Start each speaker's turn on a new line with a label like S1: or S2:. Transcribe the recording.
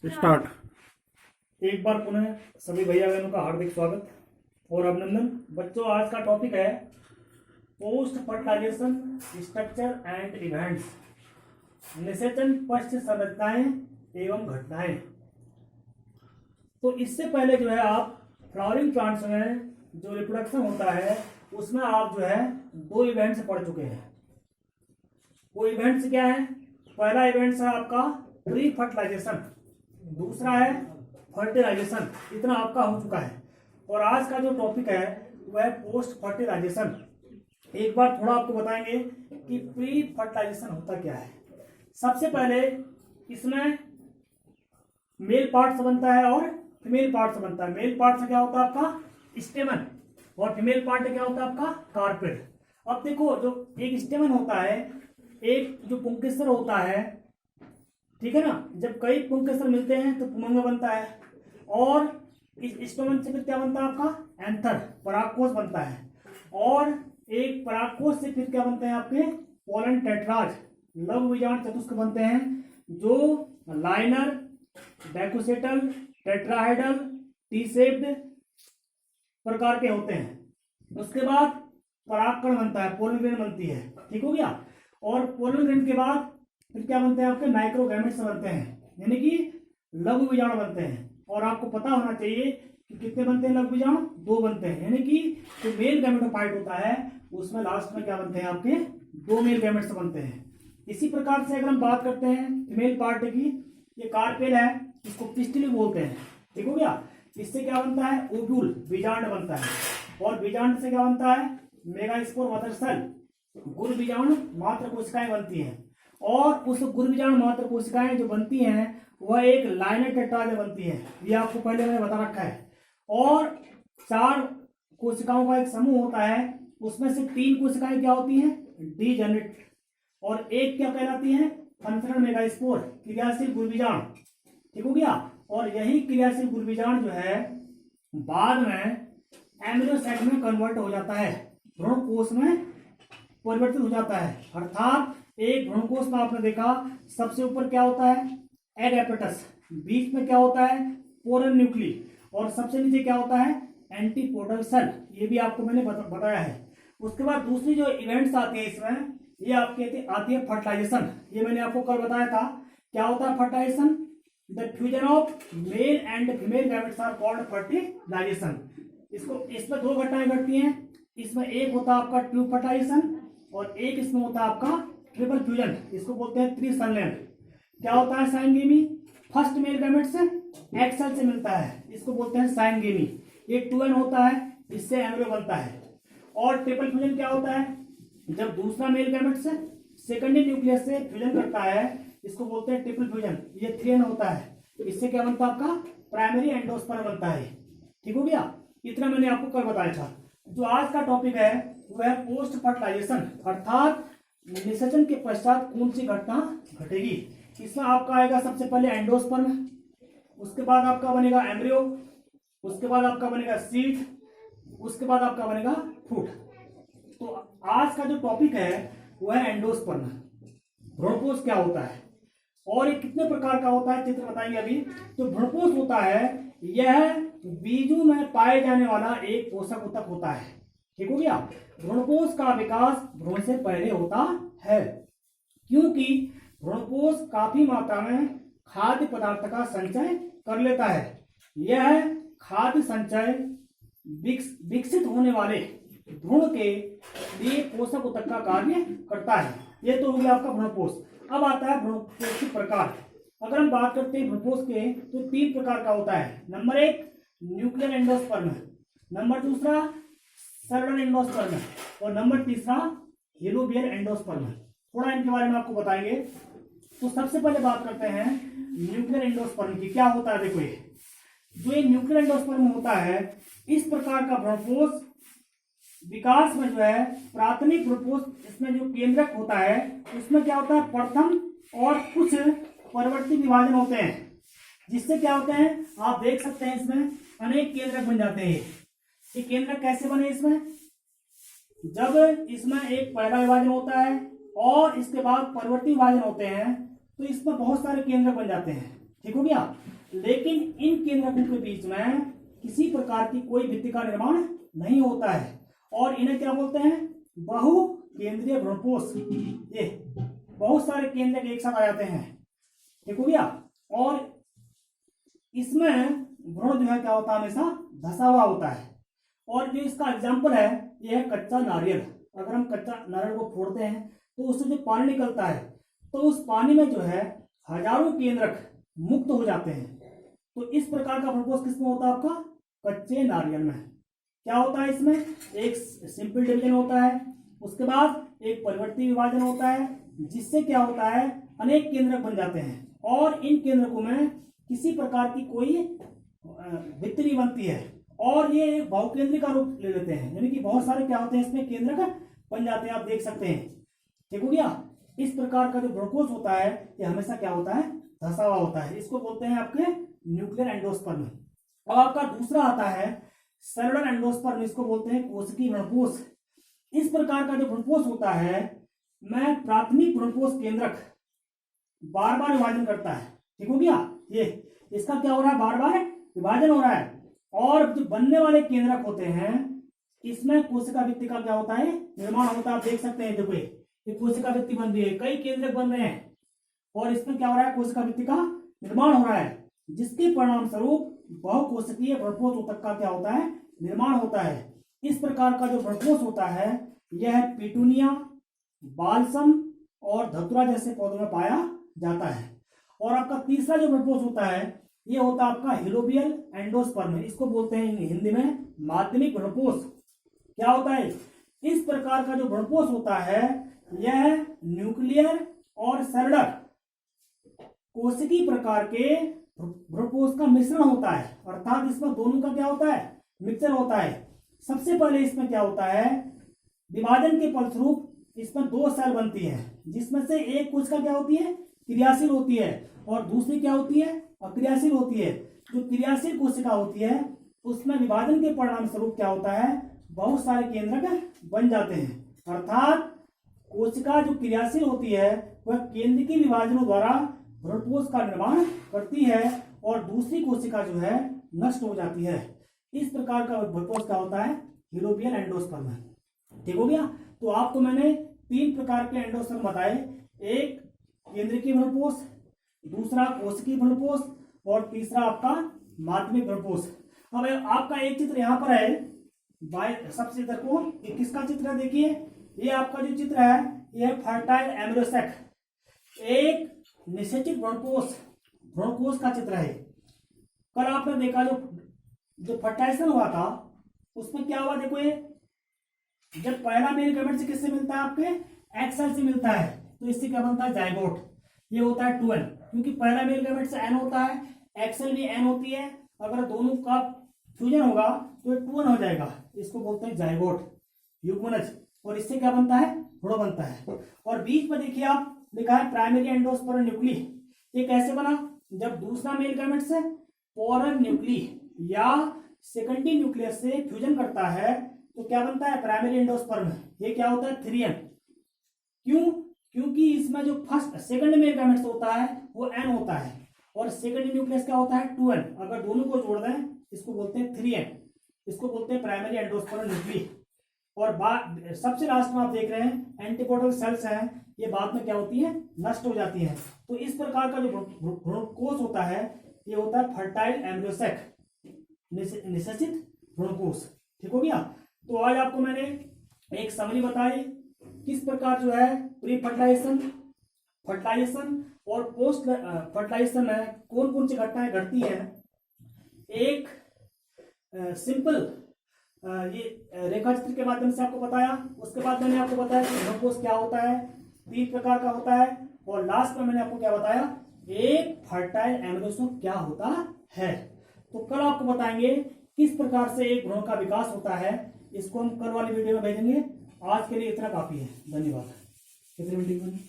S1: Start. एक बार पुनः सभी भैया बहनों का हार्दिक स्वागत और अभिनंदन। बच्चों, आज का टॉपिक है post fertilization structure and events, निषेचन पश्च संरचनाएं एवं घटनाएं। तो इससे पहले जो है आप फ्लावरिंग प्लांट्स में जो रिप्रोडक्शन होता है उसमें आप जो है दो इवेंट्स पढ़ चुके हैं। वो इवेंट्स क्या है? पहला इवेंट्स है आपका प्री फर्टिलाइजेशन, दूसरा है फर्टिलाइजेशन। इतना आपका हो चुका है। और आज का जो टॉपिक है वह है पोस्ट फर्टिलाइजेशन। एक बार थोड़ा आपको बताएंगे कि प्री फर्टिलाइजेशन होता क्या है। सबसे पहले इसमें मेल पार्ट से बनता है और फीमेल पार्ट से बनता है। मेल पार्ट से क्या होता है आपका स्टेमन और फीमेल पार्ट क्या होता है आपका कार्पेट। अब देखो, जो एक स्टेमन होता है, एक जो पुंकेसर होता है, ठीक है ना। जब कई पुंकेसर मिलते हैं तो पुमंग बनता है और इस स्टोमन से फिर क्या बनता है आपका एंथर, परागकोश बनता है। और एक परागकोश से फिर क्या बनते हैं आपके पोलन टेट्राज, लव बीजांड चतुष्क बनते हैं, जो लाइनर, डेकोसेटल, टेट्राहेडल, टी शेप्ड प्रकार के होते हैं। उसके बाद परागकण बनता है, पोलन ग्रेन बनती है, ठीक हो गया। और पोलन ग्रेन के बाद फिर क्या बनते हैं आपके माइक्रोगैमेट्स बनते हैं, यानी कि लघु बीजाणु बनते हैं। और आपको पता होना चाहिए कि कितने बनते हैं लघु बीजाणु? दो बनते हैं, यानी कि जो मेल गैमेटोफाइट होता है उसमें लास्ट में क्या बनते हैं आपके दो मेल गैमेट्स बनते हैं। इसी प्रकार से अगर हम बात करते हैं फीमेल पार्ट की, ये कार्पेल है, इसको पिस्टिली बोलते हैं, ठीक हो गया। इससे क्या बनता है? ओव्यूल, बीजांड बनता है। और बीजांड से क्या बनता है? मेगास्पोर मदर सेल, गुण बीजाणु मात्र कोशिकाएं बनती हैं। और उस गुण बीजाणु मात्र कोशिकाएं जो बनती हैं वह एक लाइनर टेट्राज बनती है, ये आपको पहले मैंने बता रखा है। और चार कोशिकाओं का एक समूह होता है, उसमें से तीन कोशिकाएं क्या होती हैं? डीजेनरेट, और एक क्या कहलाती है? फंक्शनल मेगास्पोर, क्रियाशील गुण बीजाणु, ठीक हो गया। और यही क्रियाशील गुण बीजाणु जो है बाद में एम्ब्रियोसाइट में कन्वर्ट हो जाता है, भ्रूणकोश में परिवर्तित हो जाता है। अर्थात एक भ्रूणकोश में आपने देखा सबसे ऊपर क्या होता है? एग एपेटस, बीच में क्या होता है? पोरन न्यूक्ली, और सबसे नीचे क्या होता है? Antipodal cell. ये भी आपको मैंने बताया है। उसके बाद दूसरी जो इवेंट्स आती है इसमें, ये आपकी आती है फर्टिलाइजेशन। ये मैंने आपको कल बताया था। क्या होता है fertilization? The fusion of male and female gametes are called fertilization. इसमें दो घटनाएं घटती हैं। इसमें एक होता है आपका ट्यूब फर्टिलाइजेशन और एक इसमें होता है आपका ट्रिपल फ्यूजन, इसको बोलते हैं त्रिसंलयन। क्या होता है? साइनगेमी, फर्स्ट मेल गैमेट से एग सेल से मिलता है, इसको बोलते हैं साइनगेमी। ये 2n होता है, इससे एम्ब्रियो बनता है। और ट्रिपल फ्यूजन क्या होता है? जब दूसरा मेल गैमेट से सेकेंडरी न्यूक्लियस से फ्यूजन करता है, इसको बोलते हैं ट्रिपल फ्यूजन। ये 3n होता है, इससे क्या बनता है आपका प्राइमरी एंडोस्पर्म बनता है, ठीक हो गया। इतना मैंने आपको कल बताया था। जो आज का टॉपिक है वह है पोस्ट फर्टिलाइजेशन, अर्थात निषेचन के पश्चात कौन सी घटना घटेगी। इसमें आपका आएगा सबसे पहले एंडोस्पर्म, उसके बाद आपका बनेगा एम्ब्रियो, उसके बाद आपका बनेगा सीड, उसके बाद आपका बनेगा फ्रूट। तो आज का जो टॉपिक है वह है एंडोस्पर्म। भ्रूणकोश क्या होता है और ये कितने प्रकार का होता है, चित्र बताएंगे अभी। जो भ्रूणकोश होता है यह बीजों में पाए जाने वाला एक पोषक ऊतक होता है, ठीक हो गया। भ्रूणकोश का विकास भ्रूण से पहले होता है, क्योंकि भ्रूणकोश काफी मात्रा में खाद्य पदार्थ का संचय कर लेता है। यह खाद्य संचय विकसित होने वाले भ्रूण के लिए पोषक ऊतक का कार्य करता है। यह तो हो गया आपका भ्रूणकोश। अब आता है भ्रूणकोश के प्रकार। अगर हम बात करते हैं भ्रूणकोश के, तो तीन प्रकार का होता है। नंबर एक न्यूक्लियर एंडोस्पर्म, नंबर दूसरा सर्वल एंडोस्पर्म और नंबर तीसरा हेलोबियल एंडोस्पर्म। थोड़ा इनके बारे में आपको बताएंगे। तो सबसे पहले बात करते हैं न्यूक्लियर एंडोस्पर्म की। क्या होता है? देखो, ये जो ये न्यूक्लियर एंडोस्पर्म होता है, इस प्रकार का भ्रूणकोश विकास में जो है प्राथमिक भ्रूणकोश, इसमें जो केंद्रक होता है उसमें क्या होता है? प्रथम और कुछ परवर्ती विभाजन होते हैं, जिससे क्या होते हैं आप देख सकते हैं इसमें अनेक केंद्रक बन जाते हैं। ये केंद्रक कैसे बने? इसमें जब इसमें एक पहला विभाजन होता है और इसके बाद परवर्ती विभाजन होते हैं, तो इसमें बहुत सारे केंद्र बन जाते हैं, ठीक हो गया। लेकिन इन केंद्रकों के बीच में किसी प्रकार की कोई भित्ति का निर्माण नहीं होता है और इन्हें क्या बोलते हैं, बहु केंद्रीय भ्रूणपोष। ये बहुत सारे केंद्रक एक साथ आ जाते हैं, ठीक हो गया। और इसमें भ्रूण जो है क्या होता है, हमेशा धसा हुआ होता है। और जो इसका एग्जाम्पल है यह है कच्चा नारियल। अगर हम कच्चा नारियल को फोड़ते हैं तो उससे जो पानी निकलता है तो उस पानी में जो है हजारों केंद्रक मुक्त हो जाते हैं। तो इस प्रकार का भ्रूणपोष किसमें होता है, आपका कच्चे नारियल में। क्या होता है, इसमें एक सिंपल डिवीजन होता है, उसके बाद एक परिवर्ती विभाजन होता है, जिससे क्या होता है अनेक केंद्रक बन जाते हैं और इन केंद्रकों में किसी प्रकार की कोई भित्ति नहीं बनती है और ये बहुकेंद्री का रूप ले लेते हैं, यानी कि बहुत सारे क्या होते हैं इसमें केंद्रक बन जाते हैं, आप देख सकते हैं, ठीक हो गया। इस प्रकार का जो भ्रूणकोष होता है ये हमेशा क्या होता है, धसा हुआ होता है। इसको बोलते हैं आपके न्यूक्लियर एंडोस्पर्म। अब आपका दूसरा आता है सेलुलर एंडोस्पर्म, इसको बोलते हैं कोशिकीय भ्रूणकोष। इस प्रकार का जो भ्रूणकोष होता है मैं प्राथमिक भ्रूणकोष केंद्रक बार बार विभाजन करता है, ठीक हो गया। ये इसका क्या हो रहा है, बार बार विभाजन हो रहा है और जो बनने वाले केंद्रक होते हैं इसमें कोशिका भित्ति का क्या होता है, निर्माण होता है। आप देख सकते हैं, देखो ये कोशिका भित्ति बन रही है, कई केंद्रक बन रहे हैं और इसमें क्या हो रहा है, कोशिका भित्ति का निर्माण हो रहा है, जिसके परिणाम स्वरूप बहुकोशिकीय भ्रूणपोष ऊतक का क्या होता है, निर्माण होता है। इस प्रकार का जो भ्रूणपोष होता है यह पीटूनिया, बालसम और धतुरा जैसे पौधों में पाया जाता है। और आपका तीसरा जो भ्रूणपोष होता है ये होता है आपका हिलोबियल एंडोस्पर्म, इसको बोलते हैं हिंदी में माध्यमिक भ्रूणपोष। क्या होता है, इस प्रकार का जो भ्रूणपोष होता है यह न्यूक्लियर और सेलुलर कोशिकीय प्रकार के भ्रूणपोष का मिश्रण होता है, अर्थात इसमें दोनों का क्या होता है, मिक्सचर होता है। सबसे पहले इसमें क्या होता है, विभाजन के फलस्वरूप इसमें दो सेल बनती है, जिसमें से एक कोशिका क्या होती है, क्रियाशील होती है और दूसरी क्या होती है, अक्रियाशील होती है। जो क्रियाशील कोशिका होती है उसमें विभाजन के परिणाम स्वरूप क्या होता है, बहुत सारे केंद्रक बन जाते हैं, अर्थात कोशिका जो क्रियाशील होती है वह केंद्रीय विभाजनों द्वारा भ्रूणपोष का निर्माण करती है और दूसरी कोशिका जो है नष्ट हो जाती है। इस प्रकार का भ्रूणपोष क्या होता है, हिलोबियल एंडोस्पर्म, ठीक हो गया। तो आपको मैंने तीन प्रकार के एंडोस्पर्म बताए, एक केंद्रीय भ्रूणपोष, दूसरा कोशिकीय भ्रूणपोष और तीसरा आपका माध्यमिक भ्रूणपोष। अब आपका एक चित्र यहाँ पर है, सबसे चित्र को किसका चित्र है, देखिए ये आपका जो चित्र है यह फर्टाइल एम्ब्रियोसेक, एक निषेचित भ्रूणकोष का चित्र है। कल आपने देखा जो फर्टाइजेशन हुआ था उसमें क्या हुआ, देखो ये जब पहला मेल गैमेट से किससे मिलता है, आपके एक्स सेल से मिलता है, तो इससे क्या बनता है, जाइगोट। ये होता है 2n, क्योंकि पहला मेल गैमेट से n होता है, एक्सेल भी n होती है, अगर दोनों का फ्यूजन होगा तो ये 2n हो जाएगा, इसको बोलते हैं जाइगोट, युग्मनज। और इससे क्या बनता है, भ्रूण बनता है। और बीच में देखिए आप लिखा है प्राइमरी एंडोस्पर्म न्यूक्ली। ये कैसे बना, जब दूसरा मेल गैमेट से पोलर न्यूक्ली या सेकेंडरी न्यूक्लियस से फ्यूजन करता है तो क्या बनता है, प्राइमरी एंडोस्पर्म। ये क्या होता है, 3n। क्यों, क्योंकि इसमें जो फर्स्ट सेकंड मेल गैमेट होता है वो n होता है और सेकंडरी न्यूक्लियस क्या होता है, 2n। अगर दोनों को जोड़ दें इसको बोलते हैं 3n, इसको बोलते हैं प्राइमरी एंडोस्पर्म न्यूक्ली। और सबसे लास्ट में आप देख रहे हैं एंटीपोडल सेल्स हैं, ये बाद में क्या होती है, नष्ट हो जाती हैं। तो इस प्रकार का जो भ्रूणकोष होता है ये होता है फर्टाइल एम्ब्रियोसेक, निषेचित भ्रूणकोष, ठीक हो गया। तो आज आपको मैंने एक समरी बताई किस प्रकार जो है प्री फर्टिलाइजेशन, फर्टिलाइजेशन और पोस्ट फर्टिलाइजेशन में कौन कौन सी घटनाएं घटती हैं। एक सिंपल ये रेखा चित्र के माध्यम से आपको बताया, उसके बाद मैंने आपको बताया कि भ्रूणकोष क्या होता है, 3 प्रकार का होता है, और लास्ट में मैंने आपको क्या बताया, एक फर्टाइल एम्ब्रियो क्या होता है। तो कल आपको बताएंगे किस प्रकार से एक भ्रूण का विकास होता है, इसको हम कल वाली वीडियो में भेजेंगे। आज के लिए इतना काफी है, धन्यवाद। कितनी मीटिंग बनी?